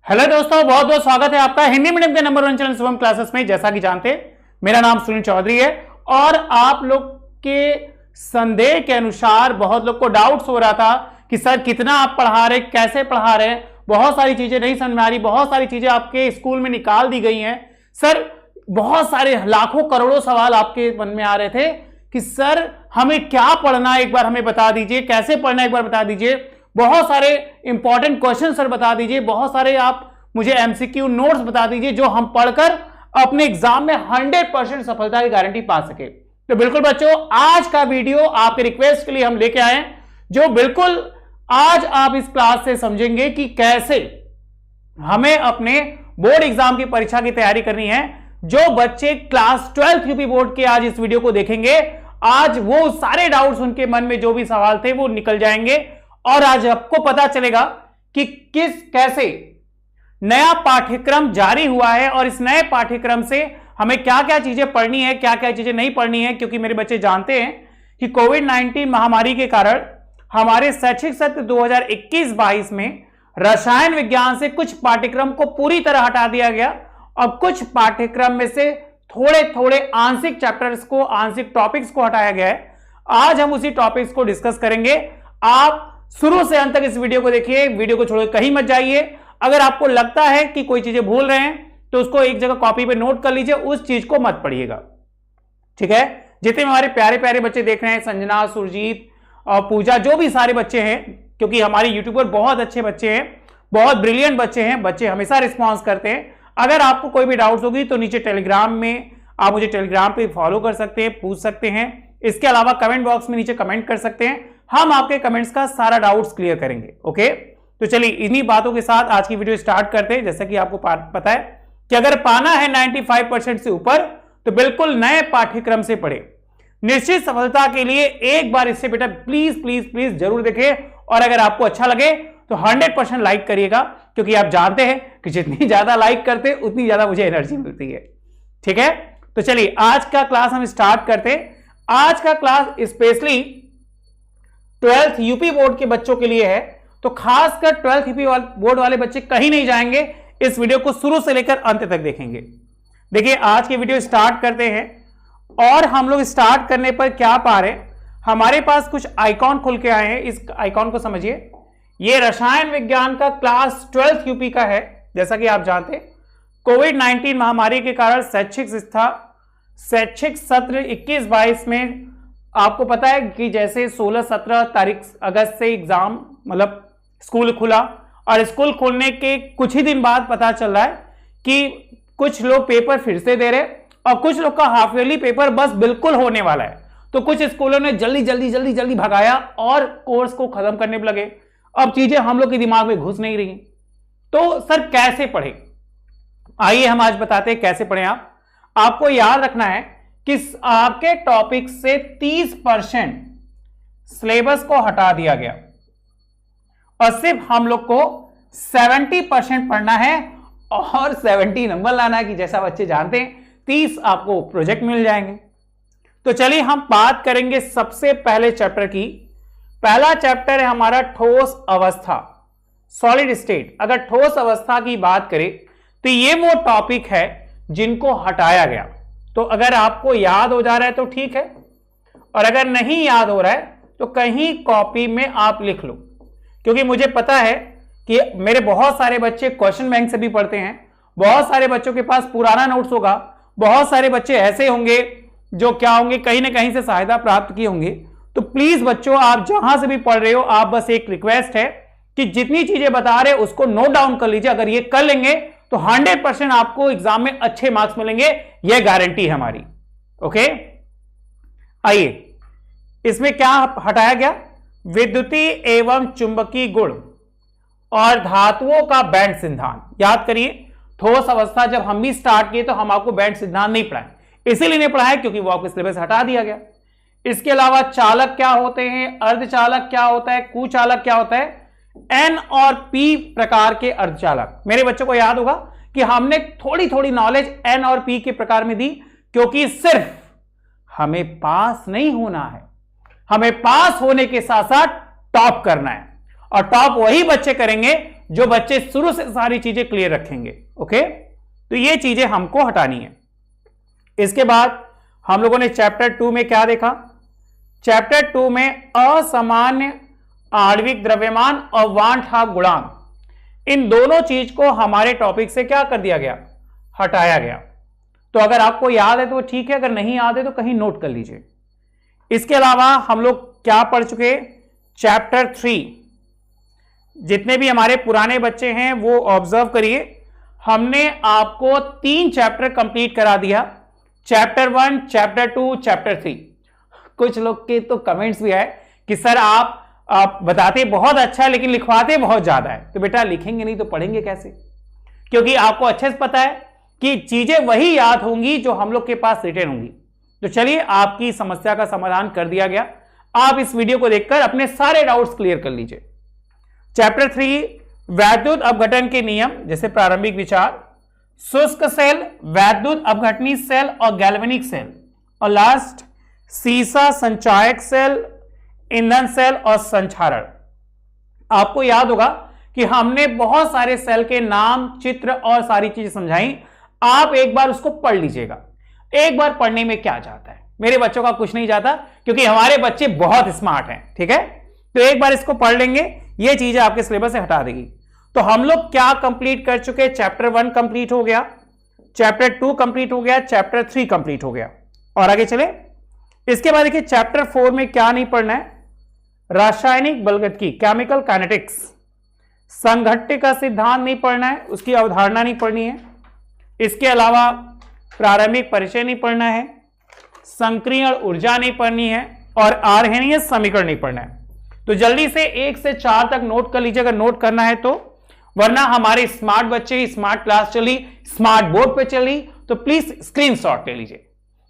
Hello दोस्तों, बहुत बहुत स्वागत है आपका हिंदी मीडियम के नंबर 1 चैनल शुभम क्लासेस में। जैसा कि जानते हैं, मेरा नाम सुनील चौधरी है और आप लोग के संदेह के अनुसार बहुत लोग को डाउट्स हो रहा था कि सर कितना आप पढ़ा रहे, कैसे पढ़ा रहे हैं, बहुत सारी चीजें नहीं समझ में आ रही, बहुत सारी चीजें आपके स्कूल में निकाल दी गई हैं। सर बहुत सारे लाखों करोड़ों सवाल आपके मन में आ रहे थे कि सर हमें क्या पढ़ना है, एक बार हमें बता दीजिए, कैसे पढ़ना है एक बार बता दीजिए, बहुत सारे इंपॉर्टेंट क्वेश्चन सर बता दीजिए, बहुत सारे आप मुझे एमसीक्यू नोट्स बता दीजिए जो हम पढ़कर अपने एग्जाम में 100% सफलता की गारंटी पा सके। तो बिल्कुल बच्चों, आज का वीडियो आपके रिक्वेस्ट के लिए हम लेके आए, जो बिल्कुल आज आप इस क्लास से समझेंगे कि कैसे हमें अपने बोर्ड एग्जाम की परीक्षा की तैयारी करनी है। जो बच्चे क्लास 12th यूपी बोर्ड के आज इस वीडियो को देखेंगे, आज वो सारे डाउट्स उनके मन में जो भी सवाल थे वो निकल जाएंगे और आज आपको पता चलेगा कि कैसे नया पाठ्यक्रम जारी हुआ है और इस नए पाठ्यक्रम से हमें क्या क्या चीजें पढ़नी है, क्या क्या चीजें नहीं पढ़नी है। क्योंकि मेरे बच्चे जानते हैं कि कोविड-19 महामारी के कारण हमारे शैक्षिक सत्र 2021-22 में रसायन विज्ञान से कुछ पाठ्यक्रम को पूरी तरह हटा दिया गया और कुछ पाठ्यक्रम में से थोड़े थोड़े आंशिक चैप्टर्स को, आंशिक टॉपिक्स को हटाया गया है। आज हम उसी टॉपिक्स को डिस्कस करेंगे। आप शुरू से अंत तक इस वीडियो को देखिए, वीडियो को छोड़कर कहीं मत जाइए। अगर आपको लगता है कि कोई चीजें भूल रहे हैं तो उसको एक जगह कॉपी पे नोट कर लीजिए, उस चीज को मत पढ़िएगा, ठीक है। जितने हमारे प्यारे प्यारे बच्चे देख रहे हैं, संजना, सुरजीत और पूजा, जो भी सारे बच्चे हैं, क्योंकि हमारे यूट्यूबर बहुत अच्छे बच्चे हैं, बहुत ब्रिलियंट बच्चे हैं, बच्चे हमेशा रिस्पॉन्स करते हैं। अगर आपको कोई भी डाउट्स होगी तो नीचे टेलीग्राम में आप मुझे टेलीग्राम पे फॉलो कर सकते हैं, पूछ सकते हैं। इसके अलावा कमेंट बॉक्स में नीचे कमेंट कर सकते हैं, हम आपके कमेंट्स का सारा डाउट्स क्लियर करेंगे। ओके, तो चलिए इन्हीं बातों के साथ आज की वीडियो स्टार्ट करते हैं। जैसा कि आपको पता है कि अगर पाना है 95% से ऊपर तो बिल्कुल नए पाठ्यक्रम से पढ़े। निश्चित सफलता के लिए एक बार इससे बेटा प्लीज प्लीज प्लीज जरूर देखें और अगर आपको अच्छा लगे तो 100% लाइक करिएगा, क्योंकि आप जानते हैं कि जितनी ज्यादा लाइक करते उतनी ज्यादा मुझे एनर्जी मिलती है, ठीक है। तो चलिए आज का क्लास हम स्टार्ट करते हैं। आज का class specially 12th UP board के बच्चों के लिए है, तो खासकर 12th यूपी बोर्ड वाले बच्चे कहीं नहीं जाएंगे, इस वीडियो को शुरू से लेकर अंत तक देखेंगे। देखिए आज की वीडियो स्टार्ट करते हैं और हम लोग स्टार्ट करने पर क्या पा रहे हैं, हमारे पास कुछ आइकॉन खुल के आए हैं। इस आइकॉन को समझिए, ये रसायन विज्ञान का क्लास 12th यूपी का है। जैसा कि आप जानते हैं कोविड-19 महामारी के कारण शैक्षिक सत्र 21-22 में आपको पता है कि जैसे 16-17 तारीख अगस्त से एग्जाम मतलब स्कूल खुला और स्कूल खुलने के कुछ ही दिन बाद पता चल रहा है कि कुछ लोग पेपर फिर से दे रहे और कुछ लोग का हाफ ईयरली पेपर बस बिल्कुल होने वाला है। तो कुछ स्कूलों ने जल्दी जल्दी जल्दी जल्दी भगाया और कोर्स को खत्म करने लगे। अब चीजें हम लोग के दिमाग में घुस नहीं रही, तो सर कैसे पढ़े, आइए हम आज बताते हैं कैसे पढ़े। आपको याद रखना है कि आपके टॉपिक से 30% सिलेबस को हटा दिया गया और सिर्फ हम लोग को 70% पढ़ना है और 70 नंबर लाना है। कि जैसा बच्चे जानते हैं 30 आपको प्रोजेक्ट मिल जाएंगे। तो चलिए हम बात करेंगे सबसे पहले चैप्टर की। पहला चैप्टर है हमारा ठोस अवस्था, सॉलिड स्टेट। अगर ठोस अवस्था की बात करें तो ये वो टॉपिक है जिनको हटाया गया। तो अगर आपको याद हो जा रहा है तो ठीक है, और अगर नहीं याद हो रहा है तो कहीं कॉपी में आप लिख लो, क्योंकि मुझे पता है कि मेरे बहुत सारे बच्चे क्वेश्चन बैंक से भी पढ़ते हैं, बहुत सारे बच्चों के पास पुराना नोट्स होगा, बहुत सारे बच्चे ऐसे होंगे जो क्या होंगे, कहीं ना कहीं से सहायता प्राप्त किए होंगे। तो प्लीज बच्चों, आप जहां से भी पढ़ रहे हो, आप बस एक रिक्वेस्ट है कि जितनी चीजें बता रहे उसको नोट डाउन कर लीजिए। अगर ये कर लेंगे तो 100% आपको एग्जाम में अच्छे मार्क्स मिलेंगे, यह गारंटी है हमारी। ओके, आइए इसमें क्या हटाया गया, विद्युतीय एवं चुंबकीय गुण और धातुओं का बैंड सिद्धांत। याद करिए, ठोस अवस्था जब हम भी स्टार्ट किए तो हम आपको बैंड सिद्धांत नहीं पढ़ाए, इसीलिए नहीं पढ़ाए क्योंकि वो आपके सिलेबस हटा दिया गया। इसके अलावा चालक क्या होते हैं, अर्धचालक क्या होता है, कुचालक क्या होता है, एन और पी प्रकार के अर्धचालक। मेरे बच्चों को याद होगा कि हमने थोड़ी थोड़ी नॉलेज एन और पी के प्रकार में दी, क्योंकि सिर्फ हमें पास नहीं होना है, हमें पास होने के साथ साथ टॉप करना है। और टॉप वही बच्चे करेंगे जो बच्चे शुरू से सारी चीजें क्लियर रखेंगे। ओके, तो ये चीजें हमको हटानी है। इसके बाद हम लोगों ने चैप्टर 2 में क्या देखा? चैप्टर 2 में असामान्य आणविक द्रव्यमान और वान हाफ गुणांक, इन दोनों चीज को हमारे टॉपिक से क्या कर दिया गया? हटाया गया। तो अगर आपको याद है तो ठीक है, अगर नहीं याद है तो कहीं नोट कर लीजिए। इसके अलावा हम लोग क्या पढ़ चुके? चैप्टर 3, जितने भी हमारे पुराने बच्चे हैं वो ऑब्जर्व करिए, हमने आपको 3 चैप्टर कंप्लीट करा दिया, चैप्टर 1, चैप्टर 2, चैप्टर 3। कुछ लोग के तो कमेंट्स भी आए कि सर आप बताते बहुत अच्छा है लेकिन लिखवाते बहुत ज्यादा है। तो बेटा लिखेंगे नहीं तो पढ़ेंगे कैसे? क्योंकि आपको अच्छे से पता है कि चीजें वही याद होंगी जो हम लोग के पास रिटन होंगी। तो चलिए, आपकी समस्या का समाधान कर दिया गया। आप इस वीडियो को देखकर अपने सारे डाउट्स क्लियर कर लीजिए। चैप्टर 3, वैद्युत अपघटन के नियम, जैसे प्रारंभिक विचार, शुष्क सेल, वैद्युत अपघटनी सेल और गैल्वेनिक सेल, और लास्ट सीसा संचायक सेल, ईंधन सेल और संचारण। आपको याद होगा कि हमने बहुत सारे सेल के नाम, चित्र और सारी चीजें समझाई। आप एक बार उसको पढ़ लीजिएगा। एक बार पढ़ने में क्या जाता है? मेरे बच्चों का कुछ नहीं जाता, क्योंकि हमारे बच्चे बहुत स्मार्ट हैं। ठीक है, तो एक बार इसको पढ़ लेंगे, ये चीजें आपके सिलेबस से हटा देगी। तो हम लोग क्या कंप्लीट कर चुके? चैप्टर 1 कंप्लीट हो गया, चैप्टर 2 कंप्लीट हो गया, चैप्टर 3 कंप्लीट हो गया। और आगे चले, इसके बाद देखिए चैप्टर 4 में क्या नहीं पढ़ना है? रासायनिक बलगतिकी, केमिकल काइनेटिक्स, संघट्ट का सिद्धांत नहीं पढ़ना है, उसकी अवधारणा नहीं पढ़नी है। इसके अलावा प्रारंभिक परिचय नहीं पढ़ना है, संक्रियण ऊर्जा नहीं पढ़नी है, और आर्हेनियस समीकरण नहीं पढ़ना है। तो जल्दी से 1 से 4 तक नोट कर लीजिए अगर नोट करना है तो, वरना हमारे स्मार्ट बच्चे, स्मार्ट क्लास चली, स्मार्ट बोर्ड पे चली, तो प्लीज स्क्रीनशॉट ले लीजिए,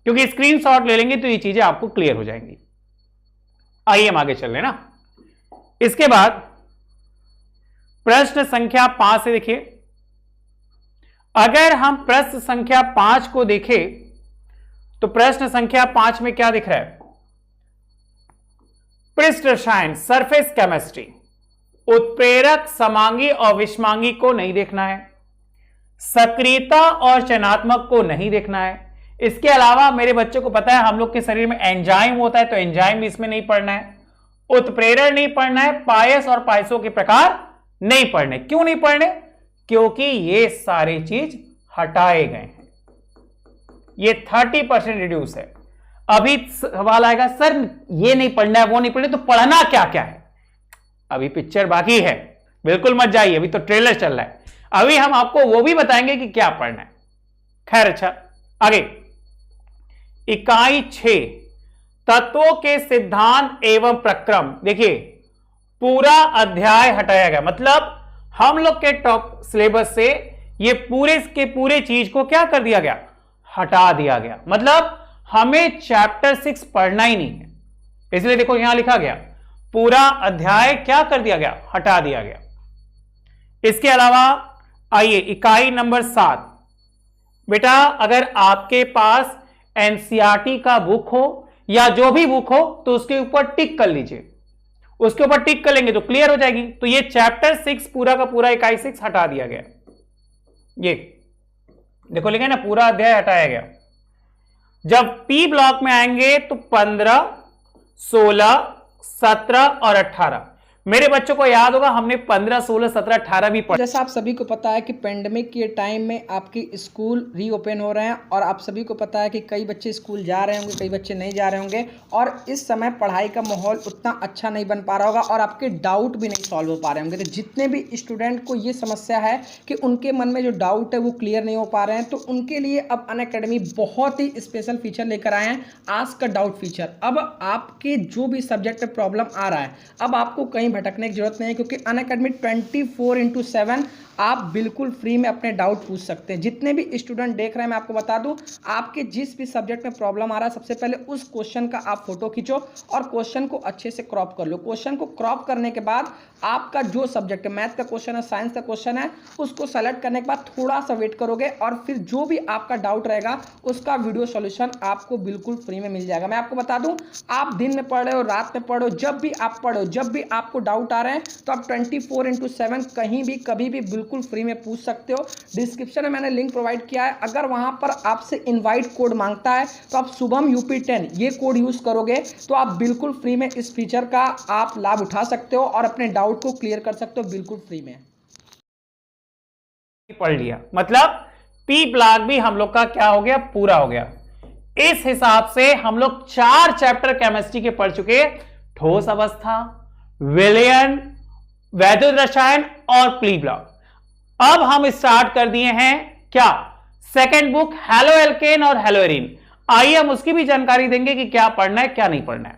क्योंकि स्क्रीनशॉट ले लेंगे तो ये चीजें आपको क्लियर हो जाएंगी। आइए हम आगे चल रहे ना। इसके बाद प्रश्न संख्या 5 से देखिए, अगर हम प्रश्न संख्या 5 को देखें तो प्रश्न संख्या 5 में क्या दिख रहा है? पृष्ठ रसायन, सरफेस केमिस्ट्री, उत्प्रेरक, समांगी और विषमांगी को नहीं देखना है, सक्रियता और चयनात्मक को नहीं देखना है। इसके अलावा मेरे बच्चों को पता है हम लोग के शरीर में एंजाइम होता है, तो एंजाइम भी इसमें नहीं पढ़ना है, उत्प्रेरण नहीं पढ़ना है, पायस और पायसों के प्रकार नहीं पढ़ने। क्यों नहीं पढ़ने? क्योंकि ये सारे चीज हटाए गए हैं, ये 30% रिड्यूस है। अभी सवाल आएगा सर ये नहीं पढ़ना है, वो नहीं पढ़ना, तो पढ़ना क्या क्या है? अभी पिक्चर बाकी है, बिल्कुल मत जाइए, अभी तो ट्रेलर चल रहा है। अभी हम आपको वो भी बताएंगे कि क्या पढ़ना है। खैर, अच्छा आगे, इकाई 6, तत्वों के सिद्धांत एवं प्रक्रम। देखिए पूरा अध्याय हटाया गया, मतलब हम लोग के टॉप सिलेबस से ये पूरे के पूरे चीज को क्या कर दिया गया? हटा दिया गया। मतलब हमें चैप्टर 6 पढ़ना ही नहीं है, इसलिए देखो यहां लिखा गया पूरा अध्याय क्या कर दिया गया? हटा दिया गया। इसके अलावा आइए इकाई नंबर 7। बेटा अगर आपके पास एनसीईआरटी का बुक हो या जो भी बुक हो तो उसके ऊपर टिक कर लीजिए, उसके ऊपर टिक कर लेंगे तो क्लियर हो जाएगी। तो ये चैप्टर 6 पूरा का पूरा इकाई 6 हटा दिया गया। ये देखो लिखा है ना, पूरा अध्याय हटाया गया। जब पी ब्लॉक में आएंगे तो 15, 16, 17 और 18। मेरे बच्चों को याद होगा हमने 15, 16, 17, 18 भी पढ़ा। जैसा आप सभी को पता है कि पेंडेमिक के टाइम में आपके स्कूल रीओपन हो रहे हैं, और आप सभी को पता है कि कई बच्चे स्कूल जा रहे होंगे, कई बच्चे नहीं जा रहे होंगे, और इस समय पढ़ाई का माहौल उतना अच्छा नहीं बन पा रहा होगा और आपके डाउट भी नहीं सॉल्व हो पा रहे होंगे। तो जितने भी स्टूडेंट को ये समस्या है कि उनके मन में जो डाउट है वो क्लियर नहीं हो पा रहे हैं, तो उनके लिए अब अनअकैडमी बहुत ही स्पेशल फीचर लेकर आए हैं, आस्क का डाउट फीचर। अब आपके जो भी सब्जेक्ट में प्रॉब्लम आ रहा है, अब आपको कहीं भटकने की जरूरत नहीं है, क्योंकि अनअकैडमी 24/7 आप बिल्कुल फ्री में अपने डाउट पूछ सकते हैं। जितने भी स्टूडेंट देख रहे हैं, मैं आपको बता दूं, आपके जिस भी सब्जेक्ट में प्रॉब्लम आ रहा है, सबसे पहले उस क्वेश्चन का आप फोटो खींचो और क्वेश्चन को अच्छे से क्रॉप कर लो। क्वेश्चन को क्रॉप करने के बाद आपका जो सब्जेक्ट है, मैथ का क्वेश्चन है, साइंस का क्वेश्चन है, उसको सेलेक्ट करने के बाद थोड़ा सा वेट करोगे और फिर जो भी आपका डाउट रहेगा उसका वीडियो सॉल्यूशन आपको बिल्कुल फ्री में मिल जाएगा। मैं आपको बता दूं, आप दिन में पढ़ रहे हो, रात में पढ़ो, जब भी आप पढ़ो, जब भी आपको डाउट आ रहे हैं, तो आप 24/7 कहीं भी कभी भी बिल्कुल फ्री में पूछ सकते हो। डिस्क्रिप्शन में मैंने लिंक प्रोवाइड किया है। अगर वहां पर आपसे इनवाइट कोड मांगता है तो आप शुभम UP10 ये कोड यूज करोगे तो आप बिल्कुल फ्री में इस फीचर का आप लाभ उठा सकते हो और अपने डाउट को क्लियर कर सकते हो बिल्कुल फ्री में। पढ़ लिया, मतलब पी ब्लॉक भी हम लोग का क्या हो गया, पूरा हो गया। इस हिसाब से हम लोग 4 चैप्टर केमिस्ट्री के पढ़ चुके, ठोस अवस्था, विलयन, वैद्युत रसायन और पी ब्लॉक। अब हम स्टार्ट कर दिए हैं क्या, सेकंड बुक हेलो एल्केन और हेलोएरिन। आइए हम उसकी भी जानकारी देंगे कि क्या पढ़ना है क्या नहीं पढ़ना है।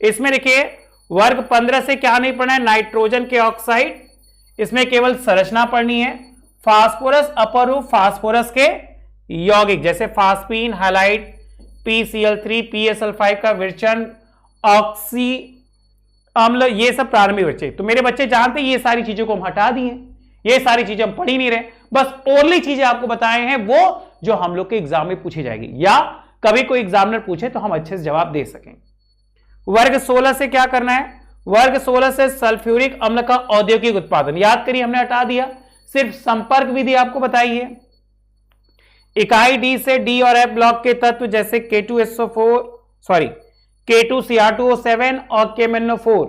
इसमें देखिए वर्ग 15 से क्या नहीं पढ़ना है, नाइट्रोजन के ऑक्साइड, इसमें केवल संरचना पढ़नी है। फास्फोरस अपर रूप फास्फोरस के यौगिक जैसे फास्फीन, हैलाइड, PCl3, PSl5 का विरचन, ऑक्सी अम्ल, ये सब प्रारंभिक बच्चे। तो मेरे बच्चे जानते हैं ये सारी चीजों को हम हटा दिए, ये सारी चीजें हम पढ़ ही नहीं रहे, बस ओरली चीजें आपको बताए हैं वो जो हम लोग के एग्जाम में पूछी जाएगी या कभी कोई एग्जामिनर पूछे तो हम अच्छे से जवाब दे सकें। वर्ग 16 से क्या करना है, वर्ग 16 से सल्फ्यूरिक अम्ल का औद्योगिक उत्पादन, याद करिए हमने हटा दिया, सिर्फ संपर्क विधि आपको बताई है। इकाई डी से डी और एफ ब्लॉक के तत्व जैसे K2Cr2O7 और KMnO4,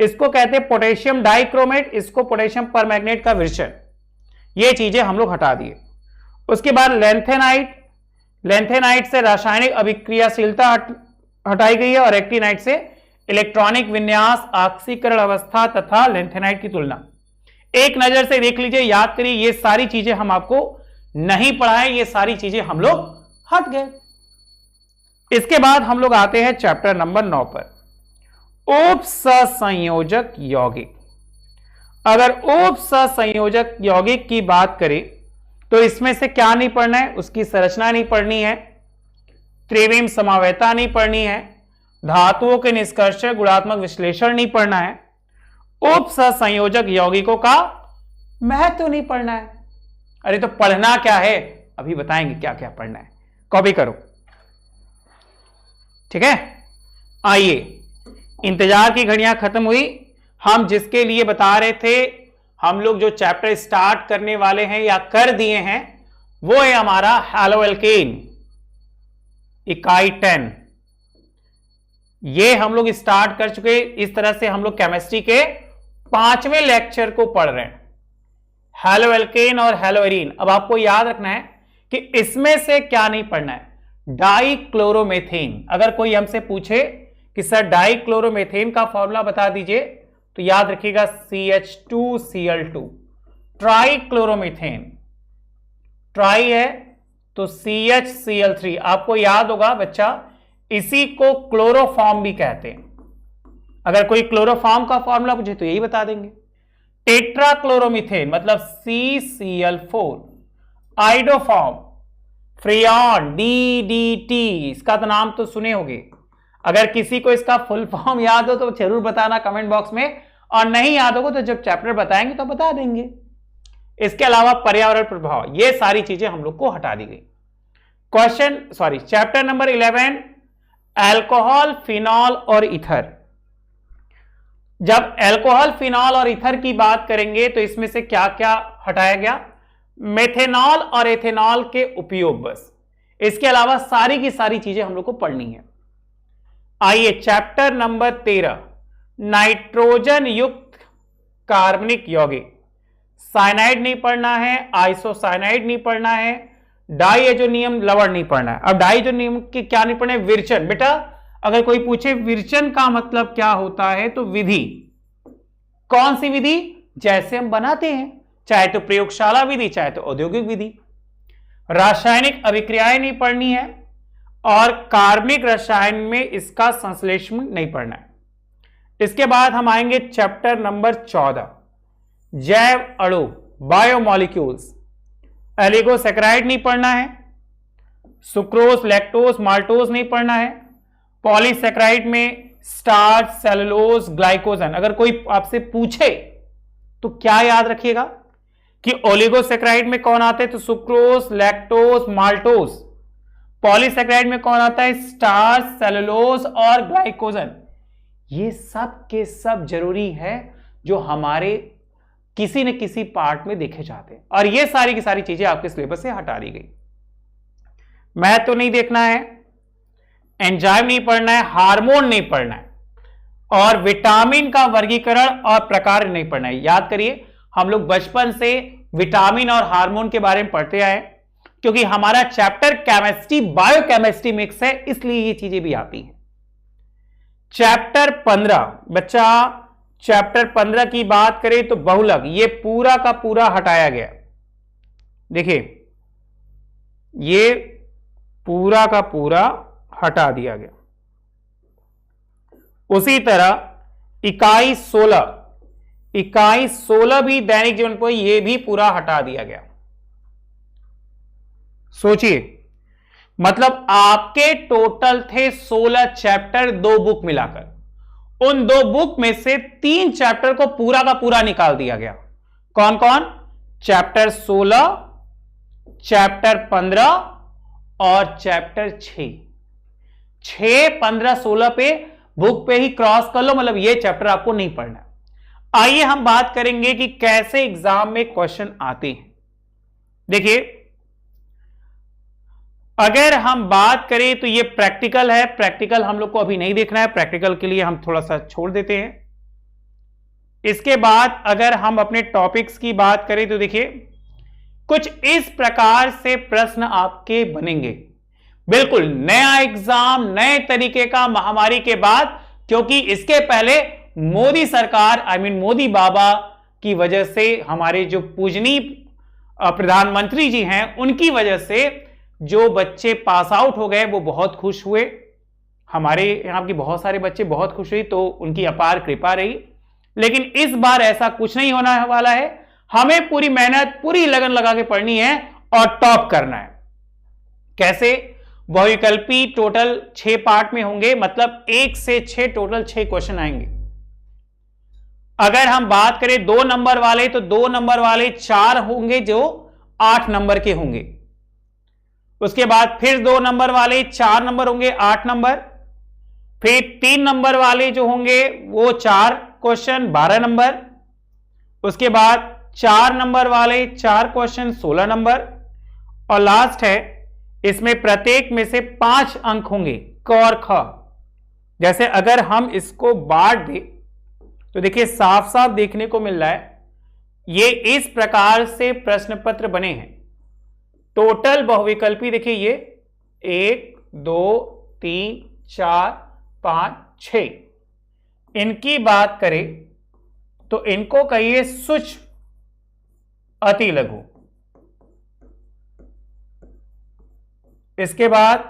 इसको कहते हैं पोटेशियम डाइक्रोमेट, इसको पोटेशियम परमैंगनेट का विरचन, ये चीजें हम लोग हटा दिए। उसके बाद लेंथेनाइट, लेंथेनाइट से रासायनिक अभिक्रियाशीलता हटाई गई है और एक्टिनाइट से इलेक्ट्रॉनिक विन्यास, ऑक्सीकरण अवस्था तथा लेंथेनाइट की तुलना। एक नजर से देख लीजिए, याद करिए, ये सारी चीजें हम आपको नहीं पढ़ाएं, ये सारी चीजें हम लोग हट गए। इसके बाद हम लोग आते हैं चैप्टर नंबर 9 पर, उपसंयोजक यौगिक। अगर उपसंयोजक यौगिक की बात करें तो इसमें से क्या नहीं पढ़ना है, उसकी संरचना नहीं पढ़नी है, त्रिविम समावयता नहीं पढ़नी है, धातुओं के निष्कर्षण गुणात्मक विश्लेषण नहीं पढ़ना है, उपसंयोजक यौगिकों का महत्व नहीं पढ़ना है। अरे तो पढ़ना क्या है, अभी बताएंगे क्या क्या पढ़ना है, कॉपी करो, ठीक है। आइए, इंतजार की घड़ियां खत्म हुई। हम जिसके लिए बता रहे थे, हम लोग जो चैप्टर स्टार्ट करने वाले हैं या कर दिए हैं, वो है हमारा हेलो एल्केन इकाई 10। ये हम लोग स्टार्ट कर चुके। इस तरह से हम लोग केमिस्ट्री के 5वें लेक्चर को पढ़ रहे हैं, हेलो एल्केन और हेलोएरिन। अब आपको याद रखना है कि इसमें से क्या नहीं पढ़ना है, डाइक्लोरोमेथेन। अगर कोई हमसे पूछे कि सर डाइक्लोरोमेथेन का फॉर्मूला बता दीजिए, तो याद रखिएगा CH2Cl2। ट्राइक्लोरोमेथेन, ट्राई है तो CHCl3, आपको याद होगा बच्चा, इसी को क्लोरोफॉर्म भी कहते हैं। अगर कोई क्लोरोफॉर्म का फॉर्मूला पूछे तो यही बता देंगे। टेट्राक्लोरोमीथेन मतलब CCl4। आइडोफॉर्म, फ्रियॉन, DDT, इसका तो नाम तो सुने होंगे। अगर किसी को इसका फुल फॉर्म याद हो तो जरूर बताना कमेंट बॉक्स में, और नहीं याद होगा तो जब चैप्टर बताएंगे तो बता देंगे। इसके अलावा पर्यावरण प्रभाव, ये सारी चीजें हम लोग को हटा दी गई। चैप्टर नंबर 11, अल्कोहल, फिनॉल और ईथर। जब अल्कोहल, फिनॉल और ईथर की बात करेंगे तो इसमें से क्या क्या हटाया गया, मेथेनॉल और एथेनॉल के उपयोग, बस। इसके अलावा सारी की सारी चीजें हम लोग को पढ़नी है। आइए चैप्टर नंबर 13, नाइट्रोजन युक्त कार्बनिक यौगिक। साइनाइड नहीं पढ़ना है, आइसोसाइनाइड नहीं पढ़ना है, डाइएजोनियम लवण नहीं पढ़ना है। अब डाइएजोनियम के क्या नहीं पढ़ना है, विरचन। बेटा अगर कोई पूछे विरचन का मतलब क्या होता है, तो विधि, कौन सी विधि, जैसे हम बनाते हैं, चाहे तो प्रयोगशाला विधि चाहे तो औद्योगिक विधि। रासायनिक अभिक्रियाएं नहीं पढ़नी है और कार्बनिक रसायन में इसका संश्लेषण नहीं पढ़ना है। इसके बाद हम आएंगे चैप्टर नंबर 14, जैव अणु। बायोमॉलिक्यूल्स। एलिगोसैकेराइड नहीं पढ़ना है, सुक्रोज, लैक्टोज, माल्टोज नहीं पढ़ना है। पॉलीसैकेराइड में स्टार्च, सेलुलोज, ग्लाइकोजन। अगर कोई आपसे पूछे तो क्या याद रखिएगा कि ओलिगोसैकेराइड में कौन आते हैं, तो सुक्रोज, लैक्टोज, माल्टोज। पॉलीसैकेराइड में कौन आता है, स्टार्च, सेलुलोज और ग्लाइकोजन। ये सब के सब जरूरी है जो हमारे किसी न किसी पार्ट में देखे जाते हैं, और ये सारी की सारी चीजें आपके सिलेबस से हटा दी गई। मैथ तो नहीं देखना है, एंजाइम नहीं पढ़ना है, हार्मोन नहीं पढ़ना है, और विटामिन का वर्गीकरण और प्रकार नहीं पढ़ना है। याद करिए, हम लोग बचपन से विटामिन और हार्मोन के बारे में पढ़ते आए, क्योंकि हमारा चैप्टर केमिस्ट्री बायोकेमिस्ट्री मिक्स है, इसलिए ये चीजें भी आती हैं। चैप्टर 15, बच्चा चैप्टर 15 की बात करें तो बहुलक, ये पूरा का पूरा हटाया गया। देखिए, ये पूरा का पूरा हटा दिया गया। उसी तरह इकाई 16 भी दैनिक जीवन पर, यह भी पूरा हटा दिया गया। सोचिए, मतलब आपके टोटल थे 16 चैप्टर, 2 बुक मिलाकर। उन 2 बुक में से 3 चैप्टर को पूरा का पूरा निकाल दिया गया। कौन कौन? चैप्टर 16, चैप्टर 15 और चैप्टर 6। 6, 15, 16 पे बुक पे ही क्रॉस कर लो, मतलब ये चैप्टर आपको नहीं पढ़ना। आइए हम बात करेंगे कि कैसे एग्जाम में क्वेश्चन आते हैं। देखिए, अगर हम बात करें तो ये प्रैक्टिकल है, प्रैक्टिकल हम लोग को अभी नहीं देखना है, प्रैक्टिकल के लिए हम थोड़ा सा छोड़ देते हैं। इसके बाद अगर हम अपने टॉपिक्स की बात करें तो देखिए, कुछ इस प्रकार से प्रश्न आपके बनेंगे। बिल्कुल नया एग्जाम, नए तरीके का महामारी के बाद, क्योंकि इसके पहले मोदी सरकार, मोदी बाबा की वजह से, हमारे जो पूजनीय प्रधानमंत्री जी हैं, उनकी वजह से जो बच्चे पास आउट हो गए वो बहुत खुश हुए। हमारे यहां के बहुत सारे बच्चे बहुत खुश हुए, तो उनकी अपार कृपा रही। लेकिन इस बार ऐसा कुछ नहीं होने वाला है। हमें पूरी मेहनत, पूरी लगन लगा के पढ़नी है और टॉप करना है। कैसे? बहुविकल्पी टोटल 6 पार्ट में होंगे, मतलब 1 से 6 टोटल 6 क्वेश्चन आएंगे। अगर हम बात करें 2 नंबर वाले, तो 2 नंबर वाले 4 होंगे जो 8 नंबर के होंगे। उसके बाद फिर 2 नंबर वाले 4 नंबर होंगे, 8 नंबर। फिर 3 नंबर वाले जो होंगे वो 4 क्वेश्चन, 12 नंबर। उसके बाद 4 नंबर वाले 4 क्वेश्चन, 16 नंबर। और लास्ट है, इसमें प्रत्येक में से 5 अंक होंगे, क और ख। जैसे अगर हम इसको बांट दें तो देखिए, साफ साफ देखने को मिल रहा है, ये इस प्रकार से प्रश्न पत्र बने हैं। टोटल बहुविकल्पी देखिए, ये 1, 2, 3, 4, 5, 6। इनकी बात करें तो इनको कहिए सूक्ष्म, अति लघु। इसके बाद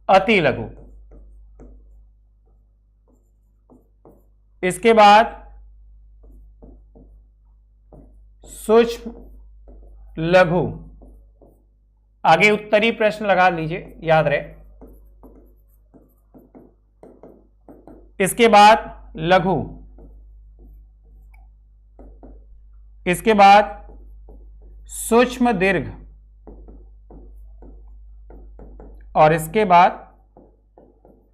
अति लघु, इसके बाद सूक्ष्म लघु। आगे उत्तरी प्रश्न लगा लीजिए, याद रहे। इसके बाद लघु, इसके बाद सूक्ष्म दीर्घ, और इसके बाद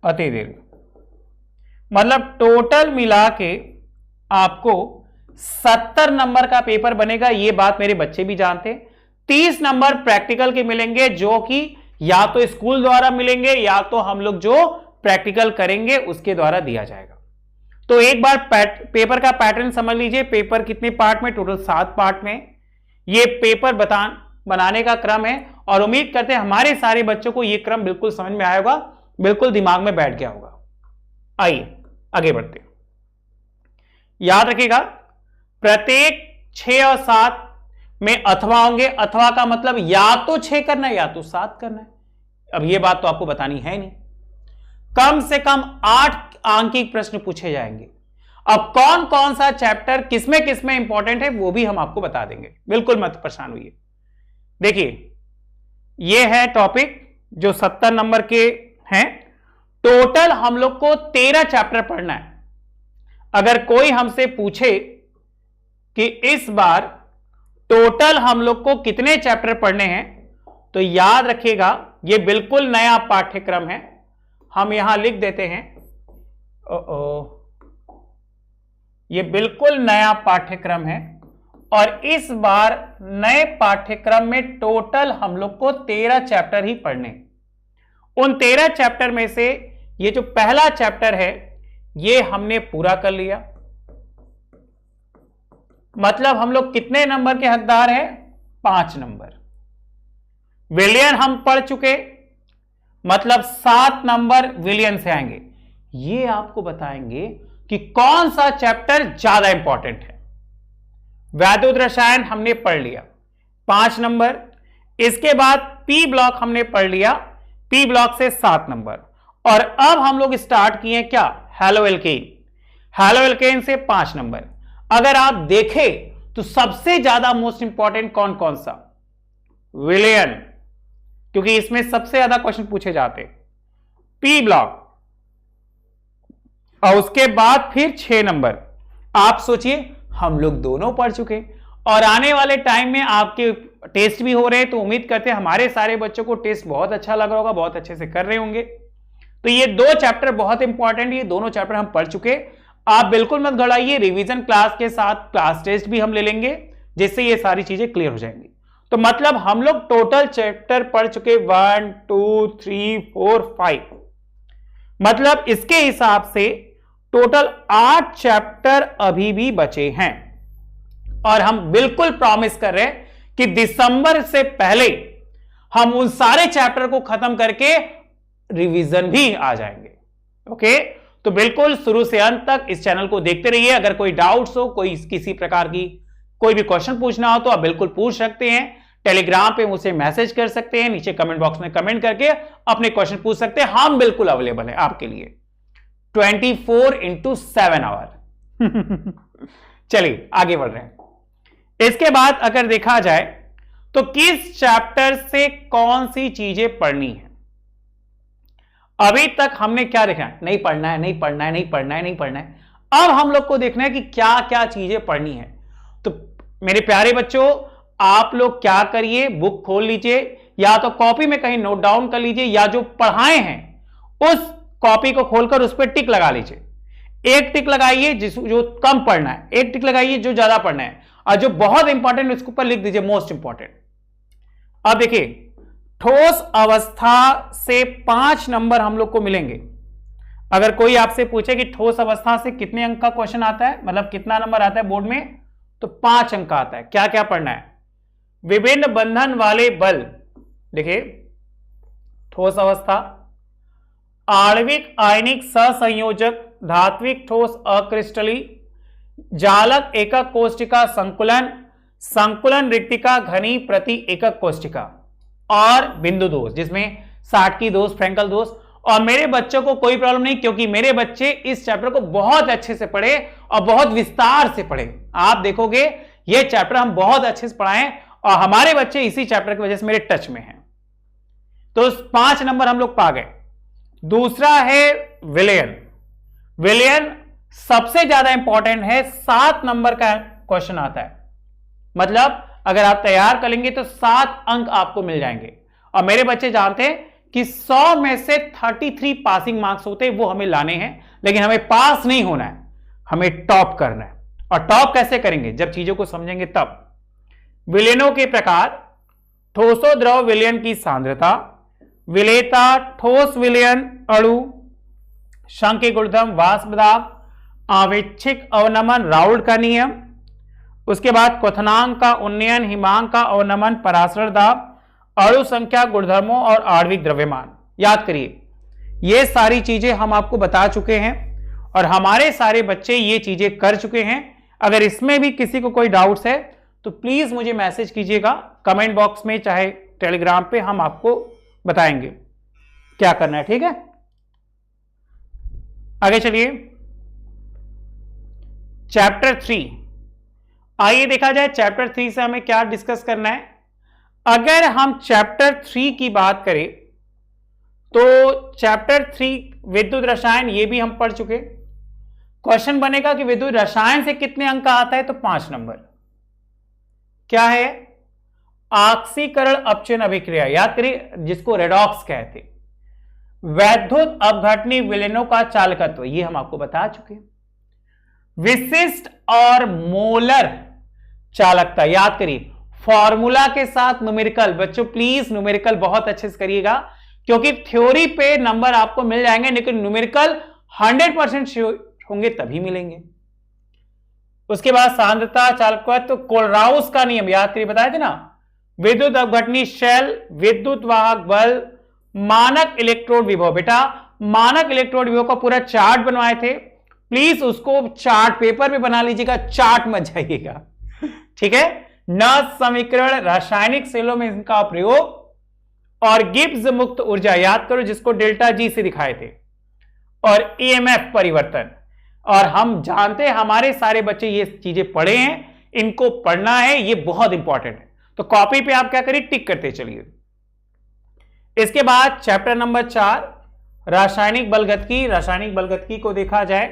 अति दीर्घ। मतलब टोटल मिला के आपको 70 नंबर का पेपर बनेगा। ये बात मेरे बच्चे भी जानते हैं। 30 नंबर प्रैक्टिकल के मिलेंगे, जो कि या तो स्कूल द्वारा मिलेंगे या तो हम लोग जो प्रैक्टिकल करेंगे उसके द्वारा दिया जाएगा। तो एक बार पेपर का पैटर्न समझ लीजिए। पेपर कितने पार्ट में? टोटल 7 पार्ट में ये पेपर बनाने का क्रम है, और उम्मीद करते हैं हमारे सारे बच्चों को यह क्रम बिल्कुल समझ में आया होगा, बिल्कुल दिमाग में बैठ गया होगा। आइए आगे बढ़ते हैं। याद रखिएगा, प्रत्येक 6 और 7 में अथवा होंगे। अथवा का मतलब या तो 6 करना है या तो 7 करना है। अब यह बात तो आपको बतानी है नहीं। कम से कम 8 अंक के प्रश्न पूछे जाएंगे। अब कौन कौन सा चैप्टर किसमें इंपॉर्टेंट है वो भी हम आपको बता देंगे, बिल्कुल मत परेशान होइए। देखिए ये है टॉपिक जो 70 नंबर के हैं। टोटल हम लोग को 13 चैप्टर पढ़ना है। अगर कोई हमसे पूछे कि इस बार टोटल हम लोग को कितने चैप्टर पढ़ने हैं, तो याद रखिएगा ये बिल्कुल नया पाठ्यक्रम है। हम यहां लिख देते हैं, ये बिल्कुल नया पाठ्यक्रम है और इस बार नए पाठ्यक्रम में टोटल हम लोग को 13 चैप्टर ही पढ़ने। उन 13 चैप्टर में से ये जो पहला चैप्टर है ये हमने पूरा कर लिया। मतलब हम लोग कितने नंबर के हकदार हैं? 5 नंबर। विलियन हम पढ़ चुके, मतलब 7 नंबर विलियन से आएंगे। ये आपको बताएंगे कि कौन सा चैप्टर ज्यादा इंपॉर्टेंट है। वैद्युत रसायन हमने पढ़ लिया 5 नंबर। इसके बाद पी ब्लॉक हमने पढ़ लिया, पी ब्लॉक से 7 नंबर। और अब हम लोग स्टार्ट किए क्या? Hello alkene. हैलो एल्केन से 5 नंबर। अगर आप देखें तो सबसे ज्यादा मोस्ट इंपॉर्टेंट कौन कौन सा? विलियन, क्योंकि इसमें सबसे ज्यादा क्वेश्चन पूछे जाते। पी ब्लॉक और उसके बाद फिर 6 नंबर। आप सोचिए हम लोग दोनों पढ़ चुके और आने वाले टाइम में आपके टेस्ट भी हो रहे हैं, तो उम्मीद करते हैं हमारे सारे बच्चों को टेस्ट बहुत अच्छा लग रहा होगा, बहुत अच्छे से कर रहे होंगे। तो ये 2 चैप्टर बहुत इंपॉर्टेंट, ये दोनों चैप्टर हम पढ़ चुके। आप बिल्कुल मत घबराइए, रिवीजन क्लास के साथ क्लास टेस्ट भी हम ले लेंगे जिससे ये सारी चीजें क्लियर हो जाएंगी। तो मतलब हम लोग टोटल चैप्टर पढ़ चुके 1 2 3 4 5, मतलब इसके हिसाब से टोटल 8 चैप्टर अभी भी बचे हैं। और हम बिल्कुल प्रॉमिस कर रहे हैं कि दिसंबर से पहले हम उन सारे चैप्टर को खत्म करके रिवीजन भी आ जाएंगे। ओके, तो बिल्कुल शुरू से अंत तक इस चैनल को देखते रहिए। अगर कोई डाउट्स हो, कोई किसी प्रकार की कोई भी क्वेश्चन पूछना हो तो आप बिल्कुल पूछ सकते हैं। टेलीग्राम पे मुझे मैसेज कर सकते हैं, नीचे कमेंट बॉक्स में कमेंट करके अपने क्वेश्चन पूछ सकते हैं। हम बिल्कुल अवेलेबल है आपके लिए 24/7 आवर। चलिए आगे बढ़ रहे हैं। इसके बाद अगर देखा जाए तो किस चैप्टर से कौन सी चीजें पढ़नी है। अभी तक हमने क्या देखा है? नहीं पढ़ना है, नहीं पढ़ना है, नहीं पढ़ना है, नहीं पढ़ना है। अब हम लोग को देखना है कि क्या क्या चीजें पढ़नी है। तो मेरे प्यारे बच्चों, आप लोग क्या करिए, बुक खोल लीजिए या तो कॉपी में कहीं नोट डाउन कर लीजिए, या जो पढ़ाए हैं उस कॉपी को खोलकर उस पर टिक लगा लीजिए। एक टिक लगाइए जो कम पढ़ना है, एक टिक लगाइए जो ज्यादा पढ़ना है, और जो बहुत इंपॉर्टेंट उसके ऊपर लिख दीजिए मोस्ट इंपॉर्टेंट। अब देखिए, ठोस अवस्था से 5 नंबर हम लोग को मिलेंगे। अगर कोई आपसे पूछे कि ठोस अवस्था से कितने अंक का क्वेश्चन आता है, मतलब कितना नंबर आता है बोर्ड में, तो 5 अंक का आता है। क्या क्या पढ़ना है? विभिन्न बंधन वाले बल, देखिए ठोस अवस्था, आणविक आयनिक सहसंयोजक, धात्विक ठोस अक्रिस्टली, जालक एकक कोष्टिका संकुलन, संकुलन रिक्तिका घनी प्रति एकक कोष्टिका, और बिंदु दोष जिसमें साटकी दोष, फ्रेंकल दोष। और मेरे बच्चों को कोई प्रॉब्लम नहीं, क्योंकि मेरे बच्चे इस चैप्टर को बहुत अच्छे से पढ़े और बहुत विस्तार से पढ़े। आप देखोगे ये चैप्टर हम बहुत अच्छे से पढ़ाएं और हमारे बच्चे इसी चैप्टर की वजह से मेरे टच में हैं। तो 5 नंबर हम लोग पा गए। दूसरा है विलियन। विलियन सबसे ज्यादा इंपॉर्टेंट है, 7 नंबर का क्वेश्चन आता है। मतलब अगर आप तैयार कर लेंगे तो 7 अंक आपको मिल जाएंगे। और मेरे बच्चे जानते हैं कि 100 में से 33 पासिंग मार्क्स होते हैं, वो हमें लाने हैं। लेकिन हमें पास नहीं होना है, हमें टॉप करना है। और टॉप कैसे करेंगे? जब चीजों को समझेंगे तब। विलयनों के प्रकार, ठोसो द्रव विलयन की सांद्रता, विलेयता, ठोस विलयन अणु, शंक्य गुणधर्म, वाष्प दाब, आवेक्षिक अवनमन, राउल्ट का नियम, उसके बाद क्वथनांक का उन्नयन, हिमांक का अवनमन, परासरण दाब, अणु संख्या, गुणधर्मों और आणविक द्रव्यमान। याद करिए, ये सारी चीजें हम आपको बता चुके हैं और हमारे सारे बच्चे ये चीजें कर चुके हैं। अगर इसमें भी किसी को कोई डाउट्स है तो प्लीज मुझे मैसेज कीजिएगा कमेंट बॉक्स में, चाहे टेलीग्राम पे, हम आपको बताएंगे क्या करना है। ठीक है, आगे चलिए। चैप्टर 3। आइए देखा जाए चैप्टर 3 से हमें क्या डिस्कस करना है। अगर हम चैप्टर 3 की बात करें तो चैप्टर 3 विद्युत रसायन, ये भी हम पढ़ चुके। क्वेश्चन बनेगा कि विद्युत रसायन से कितने अंक का आता है, तो 5 नंबर। क्या है? ऑक्सीकरण अपचयन अभिक्रिया, याद करिए, जिसको रेडॉक्स कहते। वैद्युत अपघटनी विलयनों का चालकत्व, ये हम आपको बता चुके। विशिष्ट और मोलर चालकता, याद करिए फॉर्मूला के साथ न्यूमेरिकल। बच्चों प्लीज न्यूमेरिकल बहुत अच्छे से करिएगा, क्योंकि थ्योरी पे नंबर आपको मिल जाएंगे, लेकिन न्यूमेरिकल 100% श्योर होंगे तभी मिलेंगे। उसके बाद सांद्रता चालकत्व, कोलराउस का नियम, याद करिए, बताए थे ना। विद्युत अपघटनी शेल, विद्युत वाहक बल, मानक इलेक्ट्रोड विभव। बेटा मानक इलेक्ट्रोड विभव का पूरा चार्ट बनवाए थे, प्लीज उसको चार्ट पेपर पे बना लीजिएगा, चार्ट मत जाइएगा, ठीक है। न समीकरण, रासायनिक सेलों में इनका प्रयोग, और गिब्स मुक्त ऊर्जा, याद करो, जिसको डेल्टा जी से दिखाए थे, और ईएमएफ परिवर्तन। और हम जानते हैं हमारे सारे बच्चे ये चीजें पढ़े हैं, इनको पढ़ना है, ये बहुत इंपॉर्टेंट है। तो कॉपी पे आप क्या करिए, टिक करते चलिए। इसके बाद चैप्टर नंबर 4 रासायनिक बलगतिकी। रासायनिक बलगतिकी को देखा जाए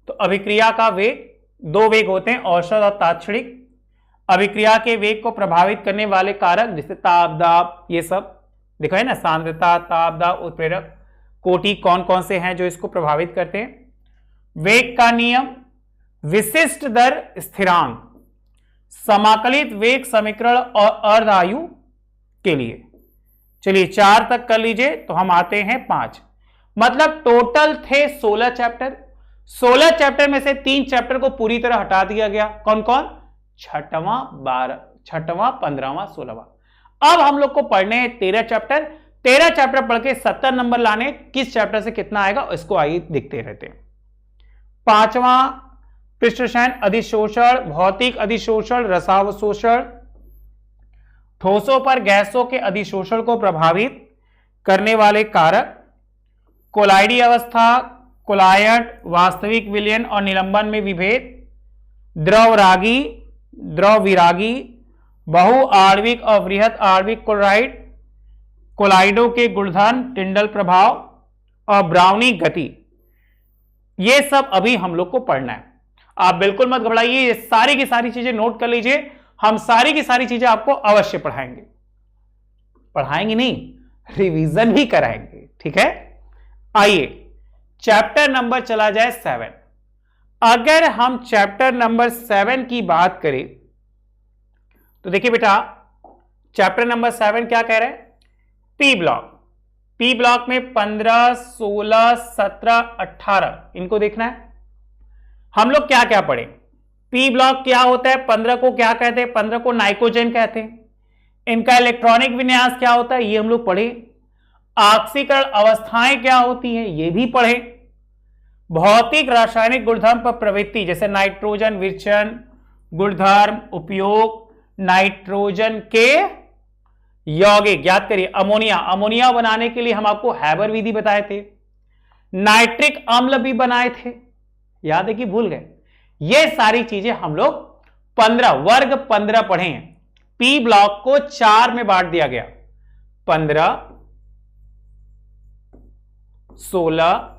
तो अभिक्रिया का वेग, 2 वेग होते हैं, औसत और तात्क्षणिक। अभिक्रिया के वेग को प्रभावित करने वाले कारक, जैसे ताप, दाब, ये सब दिखाए ना, सांद्रता, ताप, दाब, उत्प्रेरक कोटि कौन कौन से हैं जो इसको प्रभावित करते हैं। वेग का नियम, विशिष्ट दर स्थिरांक, समाकलित वेग समीकरण और अर्ध आयु के लिए। चलिए 4 तक कर लीजिए, तो हम आते हैं 5। मतलब टोटल थे 16 चैप्टर। 16 चैप्टर में से 3 चैप्टर को पूरी तरह हटा दिया गया। कौन कौन? 6वां, 15वां, 16वां। अब हम लोग को पढ़ने हैं 13 चैप्टर। 13 चैप्टर पढ़ के 70 नंबर लाने, किस चैप्टर से कितना आएगा इसको आइए देखते रहते हैं। 5वां पृष्ठ रसायन अधिशोषण, भौतिक अधिशोषण, रसावशोषण, ठोसों पर गैसों के अधिशोषण को प्रभावित करने वाले कारक, कोलाइडी अवस्था, कोलायट, वास्तविक विलयन और निलंबन में विभेद, द्रव रागी, द्रव विरागी, बहु आणविक और वृहत आणविक क्लोराइड, कोलाइडों के गुणधर्म, टिंडल प्रभाव और ब्राउनिंग गति, ये सब अभी हम लोग को पढ़ना है। आप बिल्कुल मत घबराइए, ये सारी की सारी चीजें नोट कर लीजिए, हम सारी की सारी चीजें आपको अवश्य पढ़ाएंगे नहीं, रिवीजन भी कराएंगे, ठीक है। आइए चैप्टर नंबर चला जाए 7। अगर हम चैप्टर नंबर 7 की बात करें तो देखिए बेटा, चैप्टर नंबर 7 क्या कह रहे हैं? P block. पी ब्लॉक में 15, 16, 17, 18 इनको देखना है। हम लोग क्या क्या पढ़े? पी ब्लॉक क्या होता है, 15 को क्या कहते हैं? 15 को नाइट्रोजन कहते हैं। इनका इलेक्ट्रॉनिक विन्यास क्या होता है, ये हम लोग पढ़े। ऑक्सीकरण अवस्थाएं क्या होती हैं, ये भी पढ़े। भौतिक रासायनिक गुणधर्म पर प्रवृत्ति, जैसे नाइट्रोजन विचरण, गुणधर्म, उपयोग, नाइट्रोजन के यौगिक, याद करिए अमोनिया, अमोनिया बनाने के लिए हम आपको हैबर विधि बताए थे। नाइट्रिक अम्ल भी बनाए थे, याद है कि भूल गए? ये सारी चीजें हम लोग 15 वर्ग 15 पढ़े हैं। पी ब्लॉक को 4 में बांट दिया गया, 15, 16,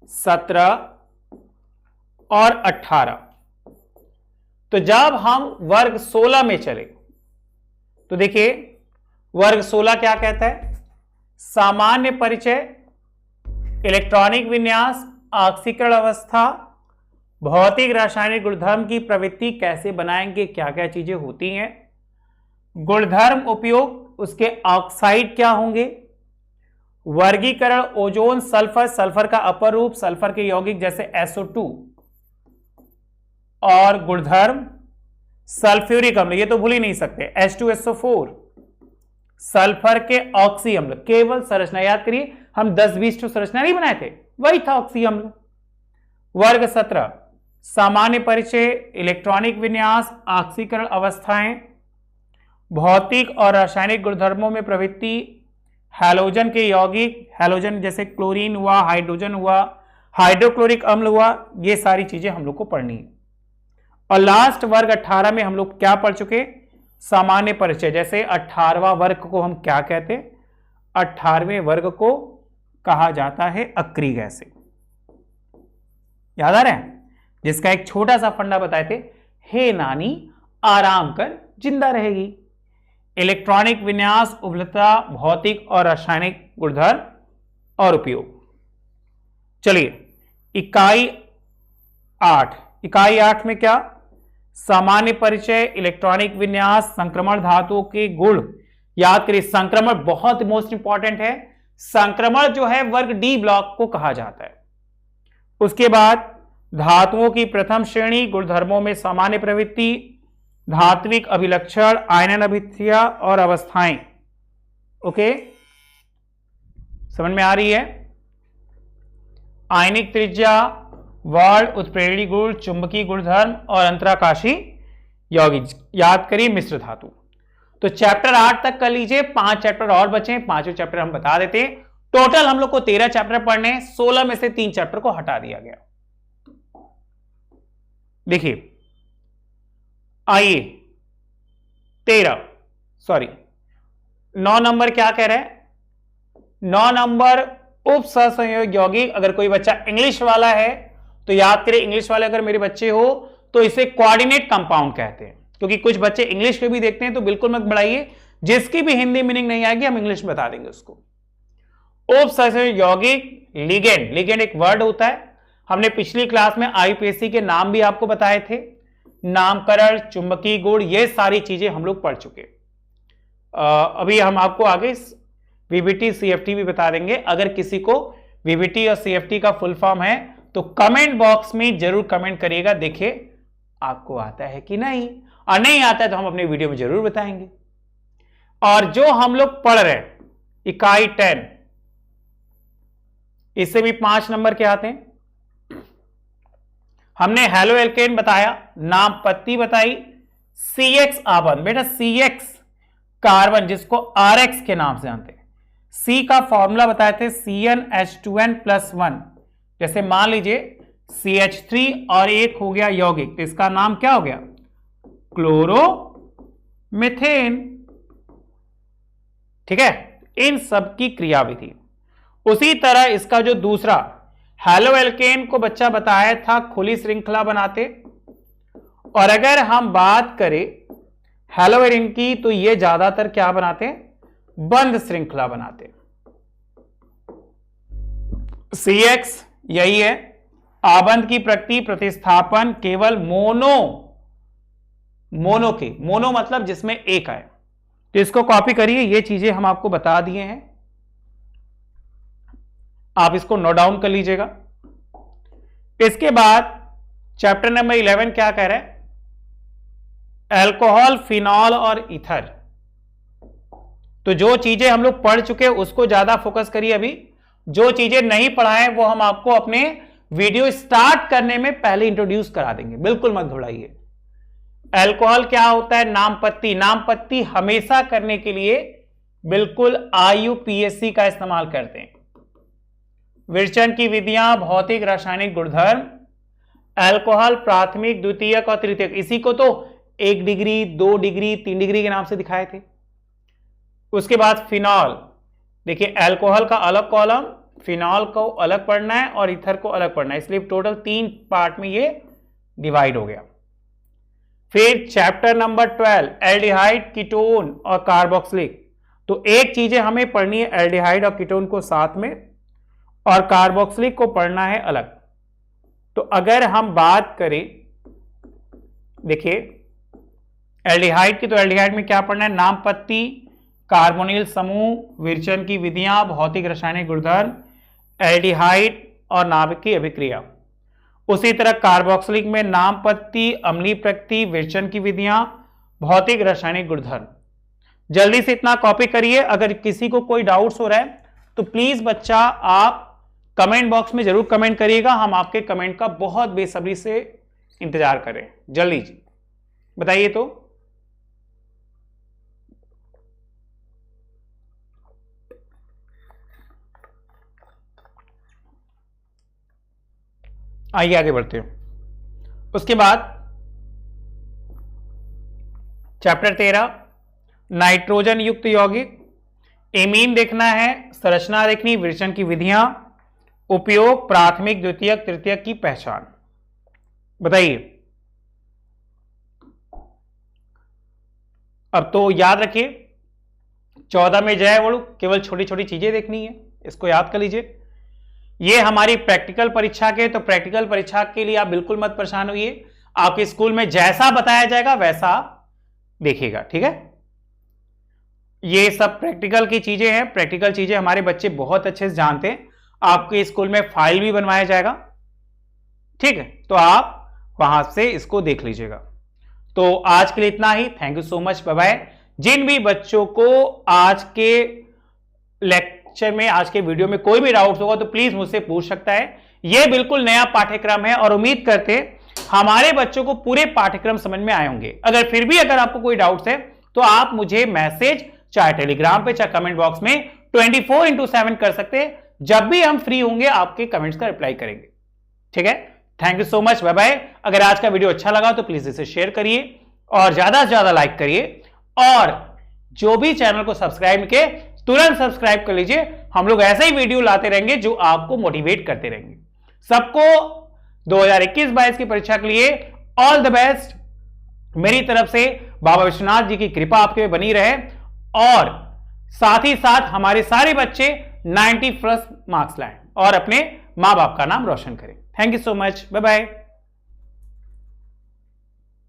17 और 18। तो जब हम वर्ग 16 में चले तो देखिए वर्ग 16 क्या कहता है? सामान्य परिचय, इलेक्ट्रॉनिक विन्यास, ऑक्सीकरण अवस्था, भौतिक रासायनिक गुणधर्म की प्रवृत्ति कैसे बनाएंगे, क्या क्या चीजें होती हैं, गुणधर्म उपयोग, उसके ऑक्साइड क्या होंगे, वर्गीकरण, ओजोन, सल्फर, सल्फर का अपर रूप, सल्फर के यौगिक जैसे SO2 और गुणधर्म, सल्फ्यूरिक अम्ल, ये तो भूल ही नहीं सकते, H2SO4, सल्फर के ऑक्सी अम्ल, केवल संरचना याद करिए, हम 10-20 संरचना नहीं बनाए थे, वही था ऑक्सी अम्ल। वर्ग 17 सामान्य परिचय, इलेक्ट्रॉनिक विन्यास, ऑक्सीकरण अवस्थाएं, भौतिक और रासायनिक गुणधर्मों में प्रवृत्ति, हैलोजन के यौगिक, हैलोजन जैसे क्लोरीन हुआ, हाइड्रोजन हुआ, हाइड्रोक्लोरिक अम्ल हुआ, ये सारी चीजें हम लोग को पढ़नी है। और लास्ट वर्ग 18 में हम लोग क्या पढ़ चुके, सामान्य परिचय। जैसे 18वां वर्ग को हम क्या कहते हैं, 18वें वर्ग को कहा जाता है अक्रिय गैसें। याद आ रहा है, जिसका एक छोटा सा फंडा बताए थे, हे नानी आराम कर जिंदा रहेगी। इलेक्ट्रॉनिक विन्यास, उपलब्धता, भौतिक और रासायनिक गुणधर्म और उपयोग। चलिए इकाई 8, इकाई 8 में क्या, सामान्य परिचय, इलेक्ट्रॉनिक विन्यास, संक्रमण धातुओं के गुण। याद करिए संक्रमण बहुत मोस्ट इंपॉर्टेंट है। संक्रमण जो है वर्ग डी ब्लॉक को कहा जाता है। उसके बाद धातुओं की प्रथम श्रेणी, गुणधर्मों में सामान्य प्रवृत्ति, धात्विक अभिलक्षण, आयनन अभिक्रिया और अवस्थाएं। ओके, समझ में आ रही है। आयनिक त्रिज्या, वर्ण, उत्प्रेरणी गुण, चुंबकीय गुणधर्म और अंतराकाशी यौगिक। याद करिए मिश्र धातु। तो चैप्टर 8 तक कर लीजिए, 5 चैप्टर और बचे, 5वें चैप्टर हम बता देते हैं। टोटल हम लोग को 13 चैप्टर पढ़ने, 16 में से 3 चैप्टर को हटा दिया गया। देखिए आइए 9 नंबर क्या कह रहे हैं, 9 नंबर उप सहसंयोग यौगिक। अगर कोई बच्चा इंग्लिश वाला है तो याद करें, इंग्लिश वाले अगर मेरे बच्चे हो तो इसे कोऑर्डिनेट कंपाउंड कहते हैं, क्योंकि कुछ बच्चे इंग्लिश के भी देखते हैं, तो बिल्कुल मत बढ़ाइए। जिसकी भी हिंदी मीनिंग नहीं आएगी हम इंग्लिश में बता देंगे उसको। उप सहसंयोग यौगिक, लिगेंड, लिगेंड एक वर्ड होता है। हमने पिछली क्लास में आईयूपीएसी के नाम भी आपको बताए थे, नामकरण, चुंबकीय गुण, ये सारी चीजें हम लोग पढ़ चुके। अभी हम आपको आगे वीबीटी सीएफटी भी बता देंगे। अगर किसी को वीबीटी और सीएफटी का फुल फॉर्म है तो कमेंट बॉक्स में जरूर कमेंट करिएगा, देखिए आपको आता है कि नहीं, और नहीं आता है तो हम अपने वीडियो में जरूर बताएंगे। और जो हम लोग पढ़ रहे हैं इकाई 10, इससे भी 5 नंबर के आते हैं। हमने हेलो एल्केन बताया, नाम पत्ती बताई, CX आबंध। बेटा CX कार्बन, जिसको RX के नाम से जानते हैं। C का फॉर्मूला बताए थे CnH2n+1। जैसे मान लीजिए CH3 और एक हो गया यौगिक, तो इसका नाम क्या हो गया, क्लोरोमीथेन। ठीक है, इन सब की क्रियाविधि। उसी तरह इसका जो दूसरा हेलो एल्केन को बच्चा बताया था खुली श्रृंखला बनाते, और अगर हम बात करें हेलो एल्केन की तो ये ज्यादातर क्या बनाते हैं, बंद श्रृंखला बनाते। CX यही है, आबंध की प्रकृति, प्रतिस्थापन केवल मोनो के, मोनो मतलब जिसमें एक आए। तो इसको कॉपी करिए, ये चीजें हम आपको बता दिए हैं, आप इसको नोट डाउन कर लीजिएगा। इसके बाद चैप्टर नंबर 11 क्या कह रहा है, अल्कोहल, फिनॉल और ईथर। तो जो चीजें हम लोग पढ़ चुके हैं उसको ज्यादा फोकस करिए। अभी जो चीजें नहीं पढ़ाएं वो हम आपको अपने वीडियो स्टार्ट करने में पहले इंट्रोड्यूस करा देंगे, बिल्कुल मत घबराइए। अल्कोहल क्या होता है, नामपत्ती। नामपत्ती हमेशा करने के लिए बिल्कुल आईयूपीएसी का इस्तेमाल करते हैं। विरचन की विधियां, भौतिक रासायनिक गुणधर्म, अल्कोहल प्राथमिक, द्वितीयक और तृतीयक। इसी को तो 1 डिग्री, 2 डिग्री, 3 डिग्री के नाम से दिखाए थे। उसके बाद फिनॉल, देखिए अल्कोहल का अलग कॉलम, फिनॉल को अलग पढ़ना है और ईथर को अलग पढ़ना है, इसलिए टोटल 3 पार्ट में ये डिवाइड हो गया। फिर चैप्टर नंबर 12 एल्डिहाइड, कीटोन और कार्बोक्सिलिक। तो एक चीजें हमें पढ़नी है, एल्डिहाइड और कीटोन को साथ में, और कार्बोक्सिलिक को पढ़ना है अलग। तो अगर हम बात करें, देखिए एल्डिहाइड की, तो एल्डिहाइड में क्या पढ़ना है, नामपत्ती, कार्बोनिल समूह, विरचन की विधियां, भौतिक रासायनिक गुणधर्म, एल्डिहाइड और नाभिकीय अभिक्रिया। उसी तरह कार्बोक्सिलिक में नामपत्ती, अम्लीय प्रकृति, विरचन की विधियां, भौतिक रासायनिक गुणधर्म। जल्दी से इतना कॉपी करिए। अगर किसी को कोई डाउट्स हो रहा है तो प्लीज बच्चा आप कमेंट बॉक्स में जरूर कमेंट करिएगा, हम आपके कमेंट का बहुत बेसब्री से इंतजार करें। जल्दी बताइए। तो आइए आगे बढ़ते हैं। उसके बाद चैप्टर 13 नाइट्रोजन युक्त यौगिक, एमीन देखना है, संरचना देखनी, विरेचन की विधियां, उपयोग, प्राथमिक द्वितीयक तृतीयक की पहचान। बताइए। अब तो याद रखिए 14 में जैव अणु, केवल छोटी छोटी चीजें देखनी है, इसको याद कर लीजिए। ये हमारी प्रैक्टिकल परीक्षा के, तो प्रैक्टिकल परीक्षा के लिए आप बिल्कुल मत परेशान होइए, आपके स्कूल में जैसा बताया जाएगा वैसा देखिएगा, ठीक है। ये सब प्रैक्टिकल की चीजें हैं, प्रैक्टिकल चीजें हमारे बच्चे बहुत अच्छे से जानते हैं। आपके स्कूल में फाइल भी बनवाया जाएगा, ठीक है, तो आप वहां से इसको देख लीजिएगा। तो आज के लिए इतना ही। Thank you so much, bye bye. जिन भी बच्चों को आज के लेक्चर में, आज के वीडियो में कोई भी डाउट होगा तो प्लीज मुझसे पूछ सकता है। यह बिल्कुल नया पाठ्यक्रम है और उम्मीद करते हमारे बच्चों को पूरे पाठ्यक्रम समझ में आए होंगे। अगर फिर भी अगर आपको कोई डाउट्स है तो आप मुझे मैसेज चाहे टेलीग्राम पे चाहे कमेंट बॉक्स में 24/7 कर सकते हैं। जब भी हम फ्री होंगे आपके कमेंट्स का रिप्लाई करेंगे, ठीक है। Thank you so much, bye bye. अगर आज का वीडियो अच्छा लगा तो प्लीज इसे शेयर करिए और ज्यादा से ज्यादा लाइक करिए, और जो भी चैनल को सब्सक्राइब किए तुरंत सब्सक्राइब कर लीजिए। हम लोग ऐसे ही वीडियो लाते रहेंगे जो आपको मोटिवेट करते रहेंगे। सबको 2021-22 की परीक्षा के लिए ऑल द बेस्ट। मेरी तरफ से बाबा विश्वनाथ जी की कृपा आपके बनी रहे, और साथ ही साथ हमारे सारे बच्चे 90+ मार्क्स लाएं और अपने मां बाप का नाम रोशन करें। Thank you so much, bye bye.